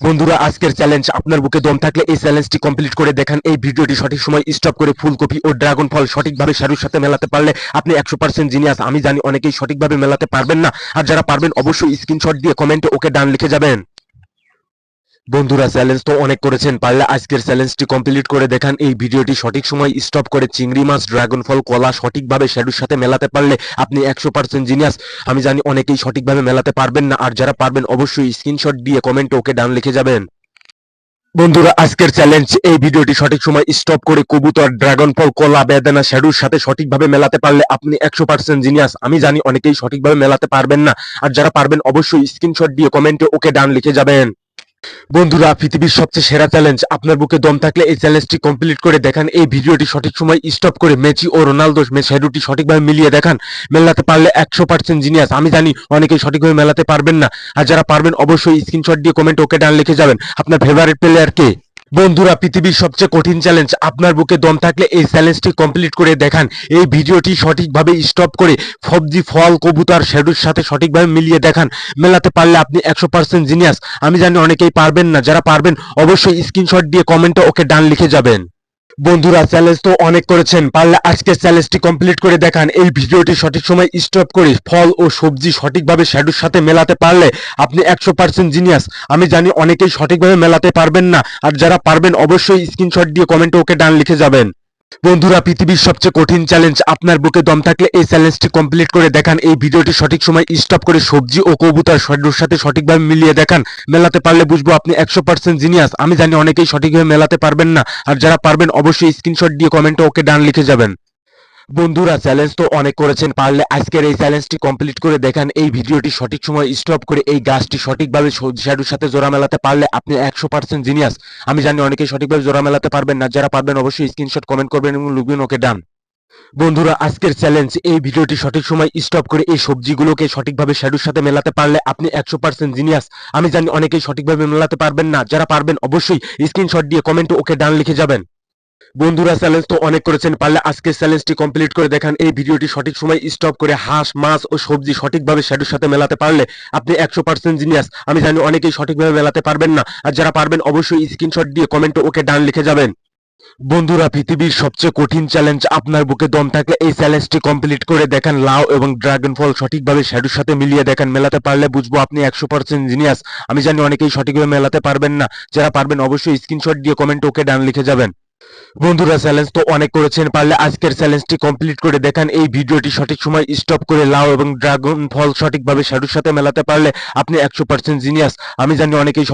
বন্ধুরা, আজকের চ্যালেঞ্জ আপনার বুকে দম থাকলে এই চ্যালেঞ্জটি কমপ্লিট করে দেখান। এই ভিডিওটি সঠিক সময় স্টপ করে ফুলকপি ও ড্রাগন ফল সঠিকভাবে শাড়ির সাথে মেলাতে পারলে আপনি 100% জিনিয়াস। আমি জানি অনেকেই সঠিকভাবে মেলাতে পারবেন না, আর যারা পারবেন অবশ্যই স্ক্রিনশট দিয়ে কমেন্টে ওকে ডান লিখে যাবেন। বন্ধুরা, চ্যালেঞ্জ তো অনেক করেছেন, পারলে আজকের চ্যালেঞ্জটি কমপ্লিট করে দেখান। এই ভিডিওটি সঠিক সময় স্টপ করে চিংড়ি মাছ, ড্রাগন ফল, কলা সঠিকভাবে শ্যাডোর সাথে মেলাতে পারলে আপনি 100% জিনিয়াস। আমি জানি অনেকেই সঠিকভাবে মেলাতে পারবেন না, আর যারা পারবেন অবশ্যই স্ক্রিনশট দিয়ে কমেন্টে ওকে ডান লিখে যাবেন। বন্ধুরা, আজকের চ্যালেঞ্জ, এই ভিডিওটি সঠিক সময় স্টপ করে কবুতর, ড্রাগন ফল, কলা, বেদানা শ্যাডোর সাথে সঠিকভাবে মেলাতে পারলে আপনি 100% জিনিয়াস। আমি জানি অনেকেই সঠিকভাবে মেলাতে পারবেন না, আর যারা পারবেন অবশ্যই স্ক্রিনশট দিয়ে কমেন্টে ওকে ডান লিখে যাবেন। বন্ধুরা, পৃথিবীর সবচেয়ে সেরা চ্যালেঞ্জ, আপনার বুকে দম থাকলে এই চ্যালেঞ্জটি কমপ্লিট করে দেখান। এই ভিডিওটি সঠিক সময় স্টপ করে মেসি ও রোনালদো শ্যাডোটি সঠিকভাবে মিলিয়ে দেখান। মেলাতে পারলে 100% জিনিয়াস। আমি জানি অনেকেই সঠিকভাবে মেলাতে পারবেন না, আর যারা পারবেন অবশ্যই স্ক্রিনশট দিয়ে কমেন্ট ওকে ডান লিখে যাবেন। আপনার ফেভারিট প্লেয়ার কে? বন্ধুরা, পৃথিবীর সবচেয়ে কঠিন চ্যালেঞ্জ, আপনার বুকে দম থাকলে এই চ্যালেঞ্জটি কমপ্লিট করে দেখান। এই ভিডিওটি সঠিকভাবে স্টপ করে সবজি, ফল, কবুতর শ্যাডোর সাথে সঠিকভাবে মিলিয়ে দেখান। মেলাতে পারলে আপনি 100% জিনিয়াস। আমি জানি অনেকেই পারবেন না, যারা পারবেন অবশ্যই স্ক্রিনশট দিয়ে কমেন্টে ওকে ডান লিখে যাবেন। বন্ধুরা, চ্যালেঞ্জ তো অনেক করেছেন, পারলে আজকের চ্যালেঞ্জটি কমপ্লিট করে দেখান। এই ভিডিওটি সঠিক সময় স্টপ করে ফল ও সবজি সঠিকভাবে শ্যাডোর সাথে মেলাতে পারলে আপনি 100% জিনিয়াস। আমি জানি অনেকেই সঠিকভাবে মেলাতে পারবেন না, আর যারা পারবেন অবশ্যই স্ক্রিনশট দিয়ে কমেন্টে ওকে ডান লিখে যাবেন। বন্ধুরা, পৃথিবীর সবচেয়ে কঠিন চ্যালেঞ্জ, আপনার বুকে দম থাকলে এই চ্যালেঞ্জটি কমপ্লিট করে দেখান। এই ভিডিওটি সঠিক সময় স্টপ করে সবজি ও কবুতর শ্যাডোর সাথে সঠিকভাবে মিলিয়ে দেখান। মেলাতে পারলে বুঝবো আপনি 100% জিনিয়াস। আমি জানি অনেকেই সঠিকভাবে মেলাতে পারবেন না, আর যারা পারবেন অবশ্যই স্ক্রিনশট দিয়ে কমেন্টে ওকে ডান লিখে যাবেন। বন্ধুরা, চ্যালেঞ্জ তো অনেক করেছেন, পারলে আজকের এই চ্যালেঞ্জটি কমপ্লিট করে দেখান। এই ভিডিওটি সঠিক সময় স্টপ করে এই গাছটি সঠিকভাবে শ্যাডোর সাথে জোড়া মেলাতে পারলে আপনি 100% জিনিয়াস। আমি জানি অনেকেই সঠিকভাবে জোড়া মেলাতে পারবেন না, যারা পারবেন অবশ্যই স্ক্রিনশট কমেন্ট করবেন এবং লিখবেন ওকে ডান। বন্ধুরা, আজকের চ্যালেঞ্জ, এই ভিডিওটি সঠিক সময় স্টপ করে এই সবজিগুলোকে সঠিকভাবে শ্যাডোর সাথে মেলাতে পারলে আপনি 100% জিনিয়াস। আমি জানি অনেকেই সঠিকভাবে মেলাতে পারবেন না, যারা পারবেন অবশ্যই স্ক্রিনশট দিয়ে কমেন্টে ওকে ডান লিখে যাবেন। বন্ধুরা, চ্যালেঞ্জ তো অনেক করেছেন, পারলে আজকের চ্যালেঞ্জটি কমপ্লিট করে দেখান। এই ভিডিওটি সঠিক সময় স্টপ করে হাঁস, মাছ ও সবজি সঠিকভাবে শ্যাডোর সাথে মেলাতে পারলে আপনি 100% জিনিয়াস। আমি জানি অনেকেই সঠিকভাবে মেলাতে পারবেন না, আর যারা পারবেন অবশ্যই স্ক্রিনশট দিয়ে কমেন্টে ওকে ডান লিখে যাবেন। বন্ধুরা, পৃথিবীর সবচেয়ে কঠিন চ্যালেঞ্জ, আপনার বুকে দম থাকলে এই চ্যালেঞ্জটি কমপ্লিট করে দেখান। লাউ এবং ড্রাগন ফল সঠিকভাবে শ্যাডোর সাথে মিলিয়ে দেখান। মেলাতে পারলে বুঝবো আপনি 100% জিনিয়াস। আমি জানি অনেকেই সঠিকভাবে মেলাতে পারবেন না, যারা পারবেন অবশ্যই স্ক্রিনশট দিয়ে কমেন্টে ওকে ডান লিখে যাবেন। বন্ধুরা, চ্যালেঞ্জ তো অনেক করেছেন, পারলে আজকের চ্যালেঞ্জটি কমপ্লিট করে দেখান। এই ভিডিওটি সঠিক সময় স্টপ করে লাউ এবং ড্রাগন ফল সঠিকভাবে শ্যাডোর সাথে মেলাতে পারলে আপনি 100% জিনিয়াস। আমি জানি অনেকেই